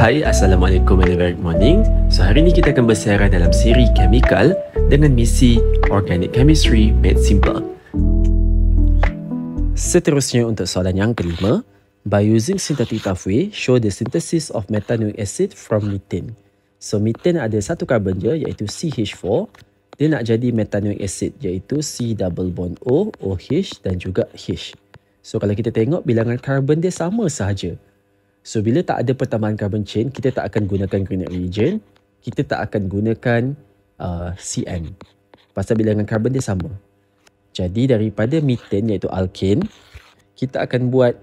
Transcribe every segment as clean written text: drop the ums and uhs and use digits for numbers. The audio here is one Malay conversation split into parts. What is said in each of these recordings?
Hai, Assalamualaikum and a very good morning. So hari ini kita akan bersara dalam siri Chemical dengan misi Organic Chemistry Made Simple. Seterusnya untuk soalan yang kelima, by using synthetic pathway, show the synthesis of methanoic acid from methane. So methane ada satu karbon je iaitu CH4. Dia nak jadi methanoic acid iaitu C double bond O, OH dan juga H. So kalau kita tengok bilangan karbon dia sama sahaja. So, bila tak ada pertambahan carbon chain, kita tak akan gunakan Grignard reagent. Kita tak akan gunakan CN. Pasal bilangan carbon dia sama. Jadi, daripada methane iaitu alkane, kita akan buat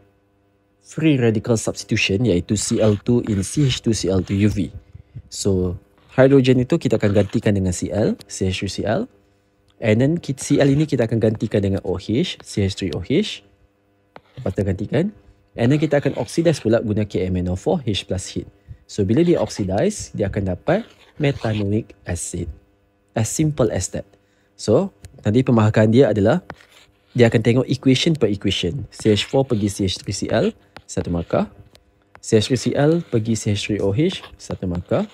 free radical substitution iaitu Cl2 in CH2Cl2 UV. So, hydrogen itu kita akan gantikan dengan Cl, CH3Cl. And then, Cl ini kita akan gantikan dengan OH, CH3OH. Lepas tu gantikan. And then kita akan oxidize pula guna KMnO4 H plus heat. So bila dia oxidize, dia akan dapat methanoic acid. As simple as that. So tadi pemahaman dia adalah dia akan tengok equation per equation. CH4 pergi CH3Cl, satu markah. CH3Cl pergi CH3OH, satu markah.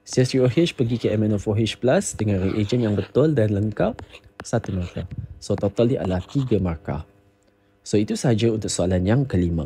CH3OH pergi KMnO4H plus dengan reagent yang betul dan lengkap, satu markah. So total dia adalah 3 markah. So itu sahaja untuk soalan yang kelima.